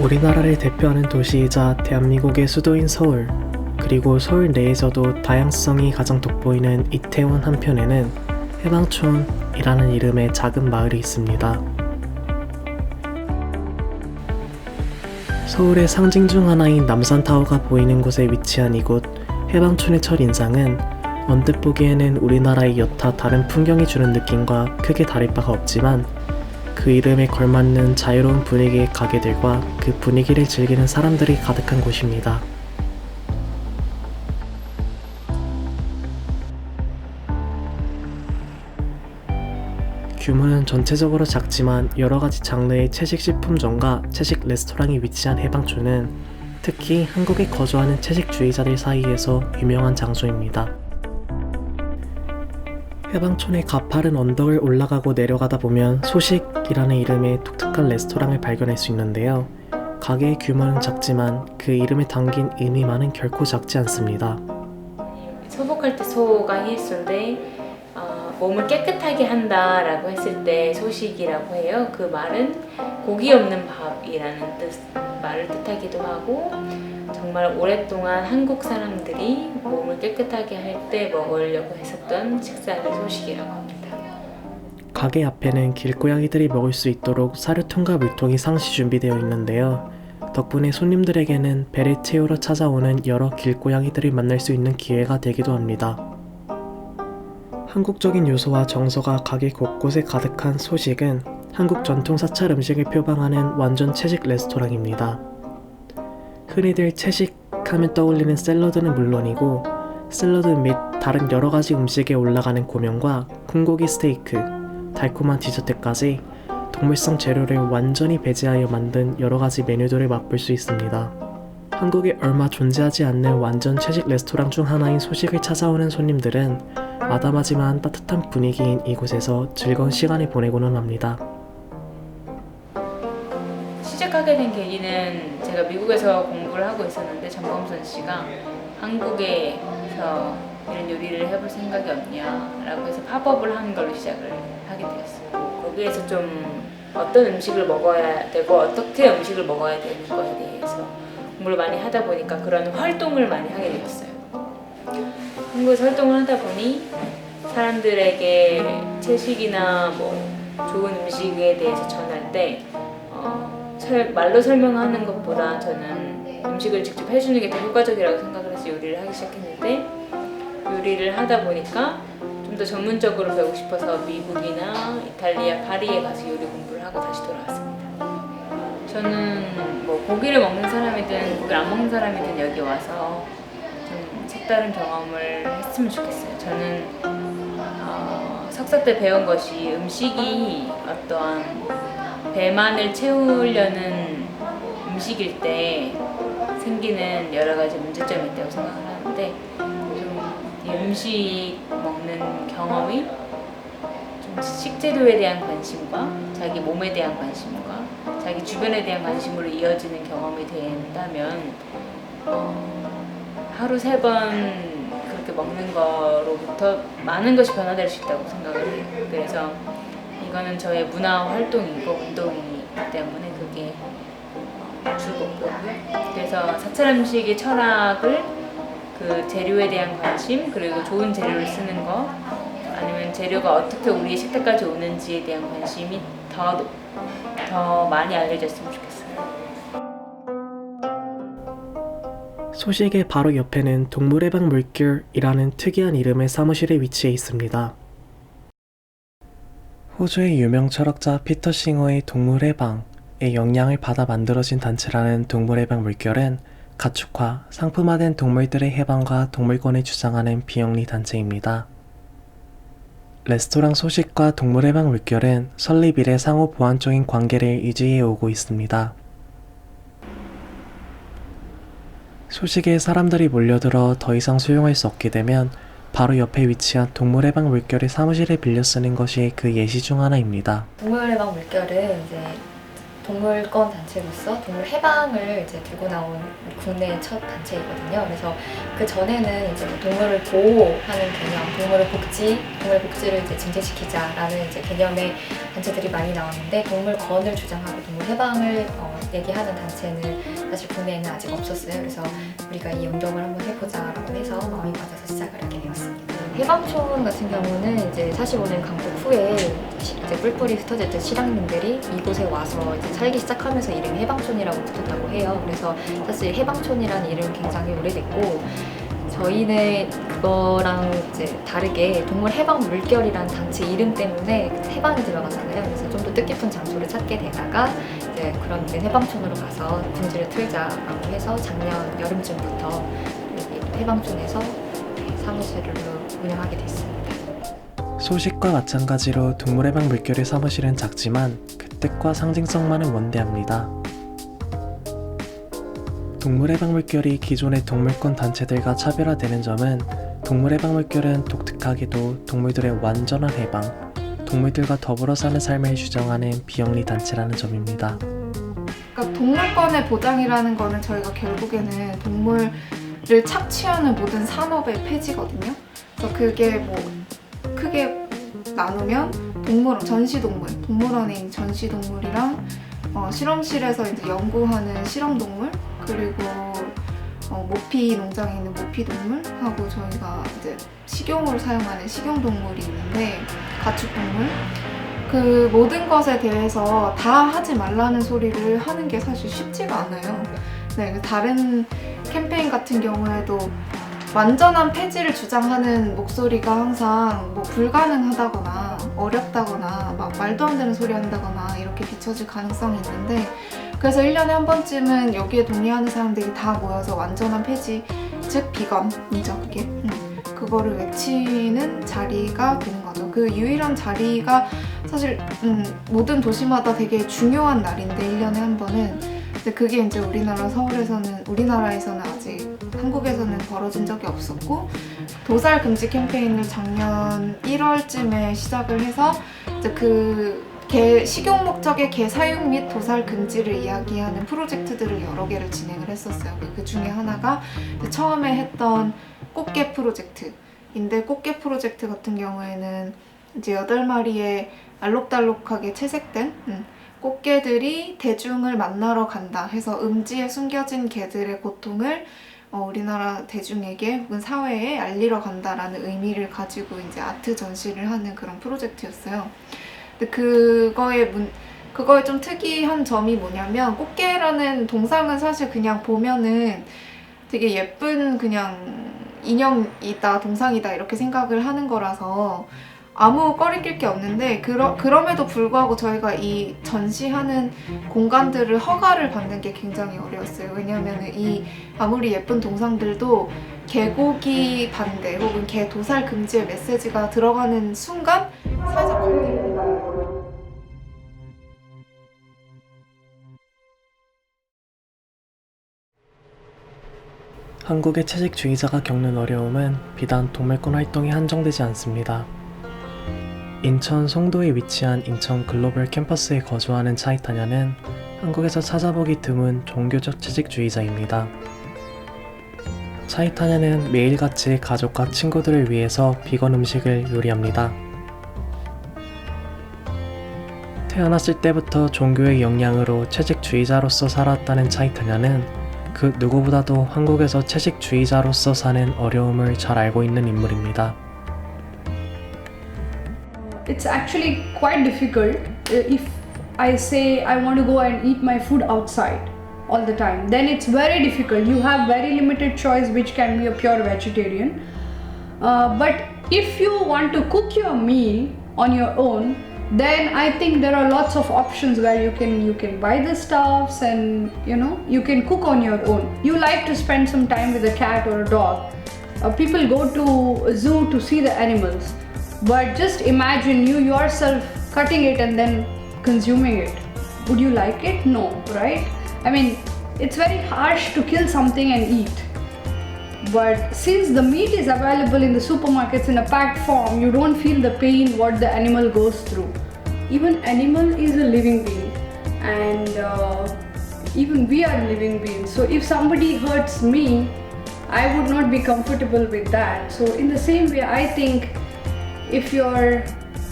우리나라를 대표하는 도시이자 대한민국의 수도인 서울, 그리고 서울 내에서도 다양성이 가장 돋보이는 이태원 한편에는 해방촌이라는 이름의 작은 마을이 있습니다. 서울의 상징 중 하나인 남산타워가 보이는 곳에 위치한 이곳 해방촌의 첫인상은 언뜻 보기에는 우리나라의 여타 다른 풍경이 주는 느낌과 크게 다를 바가 없지만 그 이름에 걸맞는 자유로운 분위기의 가게들과 그 분위기를 즐기는 사람들이 가득한 곳입니다. 규모는 전체적으로 작지만 여러가지 장르의 채식 식품점과 채식 레스토랑이 위치한 해방촌은 특히 한국에 거주하는 채식주의자들 사이에서 유명한 장소입니다. 해방촌의 가파른 언덕을 올라가고 내려가다 보면 소식이라는 이름의 독특한 레스토랑을 발견할 수 있는데요. 가게의 규모는 작지만 그 이름에 담긴 의미만은 결코 작지 않습니다. 소복할 때 소가 예수인데 몸을 깨끗하게 한다라고 했을 때 소식이라고 해요. 그 말은 고기 없는 밥이라는 말을 뜻하기도 하고 정말 오랫동안 한국 사람들이 몸을 깨끗하게 할 때 먹으려고 했었던 식사를 소식이라고 합니다. 가게 앞에는 길고양이들이 먹을 수 있도록 사료통과 물통이 상시 준비되어 있는데요. 덕분에 손님들에게는 배를 채우러 찾아오는 여러 길고양이들을 만날 수 있는 기회가 되기도 합니다. 한국적인 요소와 정서가 가게 곳곳에 가득한 소식은 한국 전통 사찰 음식을 표방하는 완전 채식 레스토랑입니다. 흔히들 채식하면 떠올리는 샐러드는 물론이고 샐러드 및 다른 여러가지 음식에 올라가는 고명과 콩고기 스테이크, 달콤한 디저트까지 동물성 재료를 완전히 배제하여 만든 여러가지 메뉴들을 맛볼 수 있습니다. 한국에 얼마 존재하지 않는 완전 채식 레스토랑 중 하나인 소식을 찾아오는 손님들은 아담하지만 따뜻한 분위기인 이곳에서 즐거운 시간을 보내고는 합니다. 시작하게 된 계기는 제가 미국에서 공부를 하고 있었는데 전범선 씨가 한국에서 이런 요리를 해볼 생각이 없냐라고 해서 팝업을 하는 걸로 시작을 하게 되었어요. 거기에서 좀 어떤 음식을 먹어야 되고 어떻게 음식을 먹어야 되는 거에 대해서 공부를 많이 하다 보니까 그런 활동을 많이 하게 되었어요. 한국에서 활동을 하다 보니 사람들에게 채식이나 좋은 음식에 대해서 전할 때 말로 설명하는 것보다 저는 음식을 직접 해주는 게 더 효과적이라고 생각을 해서 요리를 하기 시작했는데 요리를 하다 보니까 좀 더 전문적으로 배우고 싶어서 미국이나 이탈리아, 파리에 가서 요리 공부를 하고 다시 돌아왔습니다. 저는 고기를 먹는 사람이든 고기를 안 먹는 사람이든 여기 와서 좀 색다른 경험을 했으면 좋겠어요. 저는 석사 때 배운 것이 음식이 어떠한 배만을 채우려는 음식일 때 생기는 여러 가지 문제점이 있다고 생각을 하는데 이 음식 먹는 경험이 좀 식재료에 대한 관심과 자기 몸에 대한 관심과 자기 주변에 대한 관심으로 이어지는 경험이 된다면 하루 3번 그렇게 먹는 거로부터 많은 것이 변화될 수 있다고 생각을 해요. 그래서 이거는 저의 문화 활동이고 운동이기 때문에 그게 즐겁고요. 그래서 사찰 음식의 철학을 그 재료에 대한 관심, 그리고 좋은 재료를 쓰는 거, 아니면 재료가 어떻게 우리의 식탁까지 오는지에 대한 관심이 더 많이 알려졌으면 좋겠어요. 소식의 바로 옆에는 동물해방 물결이라는 특이한 이름의 사무실이 위치해 있습니다. 호주의 유명 철학자 피터 싱어의 동물해방의 영향을 받아 만들어진 단체라는 동물해방 물결은 가축화, 상품화된 동물들의 해방과 동물권을 주장하는 비영리 단체입니다. 레스토랑 소식과 동물해방 물결은 설립 이래 상호 보완적인 관계를 유지해 오고 있습니다. 소식에 사람들이 몰려들어 더 이상 수용할 수 없게 되면 바로 옆에 위치한 동물해방 물결의 사무실을 빌려 쓰는 것이 그 예시 중 하나입니다. 동물해방 물결은 이제 동물권 단체로서 동물 해방을 이제 들고 나온 국내 첫 단체이거든요. 그래서 그 전에는 이제 동물을 보호하는 개념, 동물 복지를 이제 증진시키자라는 이제 개념의 단체들이 많이 나왔는데 동물권을 주장하고 동물 해방을 얘기하는 단체는 사실 국내에는 아직 없었어요. 그래서 우리가 이 운동을 한번 해보자라고 해서 마음이 맞아서 시작을 하게 되었습니다. 해방촌 같은 경우는 이제 45년 강국 후에 이제 뿔뿔이 흩어질 때 실향민들이 이곳에 와서 이제 살기 시작하면서 이름이 해방촌이라고 붙었다고 해요. 그래서 사실 해방촌이라는 이름은 굉장히 오래됐고 저희는 그거랑 이제 다르게 동물 해방 물결이라는 단체 이름 때문에 해방이 들어갔잖아요. 그래서 좀 더 뜻깊은 장소를 찾게 되다가 이제 그런 해방촌으로 가서 둥지를 틀자라고 해서 작년 여름쯤부터 여기 해방촌에서 사무실을 운영하게 됐습니다. 소식과 마찬가지로 동물해방 물결의 사무실은 작지만 그 뜻과 상징성만은 원대합니다. 동물해방 물결이 기존의 동물권 단체들과 차별화되는 점은 동물해방 물결은 독특하게도 동물들의 완전한 해방, 동물들과 더불어 사는 삶을 주장하는 비영리 단체라는 점입니다. 그러니까 동물권의 보장이라는 거는 저희가 결국에는 동물을 착취하는 모든 산업의 폐지거든요. 그래서 그게 뭐 크게 나누면 전시동물, 동물원에 있는 전시동물이랑 실험실에서 이제 연구하는 실험동물, 그리고 모피 농장에 있는 모피동물하고 저희가 이제 식용으로 사용하는 식용동물이 있는데 가축동물, 그 모든 것에 대해서 다 하지 말라는 소리를 하는 게 사실 쉽지가 않아요. 네, 다른 캠페인 같은 경우에도 완전한 폐지를 주장하는 목소리가 항상 뭐 불가능하다거나 어렵다거나 막 말도 안 되는 소리 한다거나 이렇게 비춰질 가능성이 있는데, 그래서 1년에 한 번쯤은 여기에 동의하는 사람들이 다 모여서 완전한 폐지, 즉 비건이죠 그게. 그거를 외치는 자리가 되는 거죠. 그 유일한 자리가 사실 모든 도시마다 되게 중요한 날인데 1년에 한 번은. 근데 그게 이제 우리나라에서는 아직 한국에서는 벌어진 적이 없었고, 도살 금지 캠페인을 작년 1월쯤에 시작을 해서 이제 식용 목적의 개 사육 및 도살 금지를 이야기하는 프로젝트들을 여러 개를 진행을 했었어요. 그 중에 하나가 처음에 했던 꽃게 프로젝트인데, 꽃게 프로젝트 같은 경우에는 이제 8마리의 알록달록하게 채색된 꽃게들이 대중을 만나러 간다 해서 음지에 숨겨진 개들의 고통을 우리나라 대중에게 혹은 사회에 알리러 간다라는 의미를 가지고 이제 아트 전시를 하는 그런 프로젝트였어요. 근데 그거에 좀 특이한 점이 뭐냐면, 꽃게라는 동상은 사실 그냥 보면은 되게 예쁜 그냥 인형이다, 동상이다 이렇게 생각을 하는 거라서 아무 꺼리낄 게 없는데, 그럼에도 불구하고 저희가 이 전시하는 공간들을 허가를 받는 게 굉장히 어려웠어요. 왜냐하면 이 아무리 예쁜 동상들도 개고기 반대 혹은 개 도살 금지의 메시지가 들어가는 순간 사회적 관계입니다. 한국의 채식주의자가 겪는 어려움은 비단 동물권 활동에 한정되지 않습니다. 인천 송도에 위치한 인천 글로벌 캠퍼스에 거주하는 차이타냐는 한국에서 찾아보기 드문 종교적 채식주의자입니다. 차이타냐는 매일같이 가족과 친구들을 위해서 비건 음식을 요리합니다. 태어났을 때부터 종교의 영향으로 채식주의자로서 살아왔다는 차이타냐는 그 누구보다도 한국에서 채식주의자로서 사는 어려움을 잘 알고 있는 인물입니다. It's actually quite difficult if I say I want to go and eat my food outside all the time. Then it's very difficult. You have very limited choice, which can be a pure vegetarian. But if you want to cook your meal on your own, then I think there are lots of options where you can buy the stuffs and you can cook on your own. You like to spend some time with a cat or a dog. People go to a zoo to see the animals. But just imagine you yourself cutting it and then consuming it. Would you like it? No, right? I mean, it's very harsh to kill something and eat. But since the meat is available in the supermarkets in a packed form, you don't feel the pain what the animal goes through. Even animal is a living being, and even we are living beings. So if somebody hurts me, I would not be comfortable with that. So in the same way, I think if you're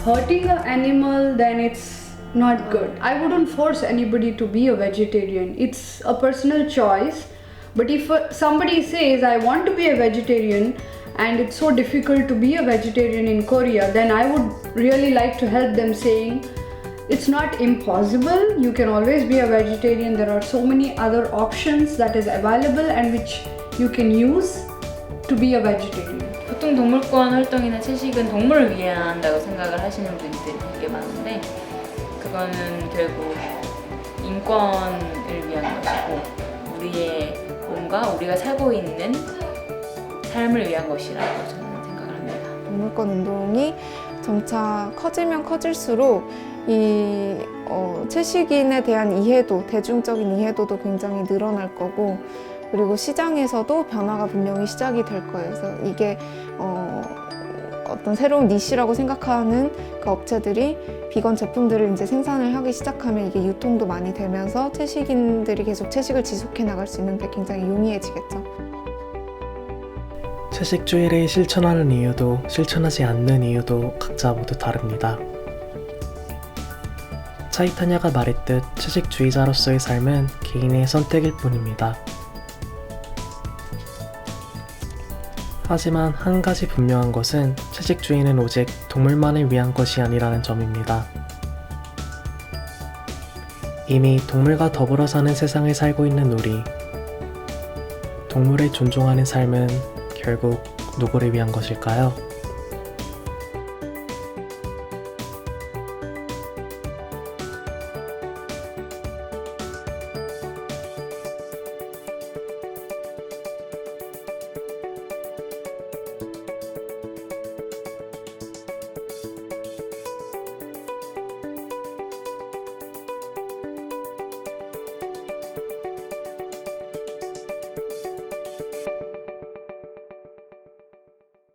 hurting an animal, then it's not good. I wouldn't force anybody to be a vegetarian. It's a personal choice. But if somebody says, I want to be a vegetarian and it's so difficult to be a vegetarian in Korea, then I would really like to help them saying, it's not impossible. You can always be a vegetarian. There are so many other options that is available and which you can use to be a vegetarian. 보통 동물권 활동이나 채식은 동물을 위해 한다고 생각을 하시는 분들이 되게 많은데 그거는 결국 인권을 위한 것이고 우리의 몸과 우리가 살고 있는 삶을 위한 것이라고 저는 생각을 합니다. 동물권 운동이 점차 커지면 커질수록 이 채식인에 대한 이해도, 대중적인 이해도도 굉장히 늘어날 거고 그리고 시장에서도 변화가 분명히 시작이 될 거예요. 그래서 이게 어떤 새로운 니시라고 생각하는 그 업체들이 비건 제품들을 이제 생산을 하기 시작하면 이게 유통도 많이 되면서 채식인들이 계속 채식을 지속해 나갈 수 있는데 굉장히 용이해지겠죠. 채식주의를 실천하는 이유도 실천하지 않는 이유도 각자 모두 다릅니다. 차이타냐가 말했듯 채식주의자로서의 삶은 개인의 선택일 뿐입니다. 하지만 한 가지 분명한 것은 채식주의는 오직 동물만을 위한 것이 아니라는 점입니다. 이미 동물과 더불어 사는 세상을 살고 있는 우리, 동물을 존중하는 삶은 결국 누구를 위한 것일까요?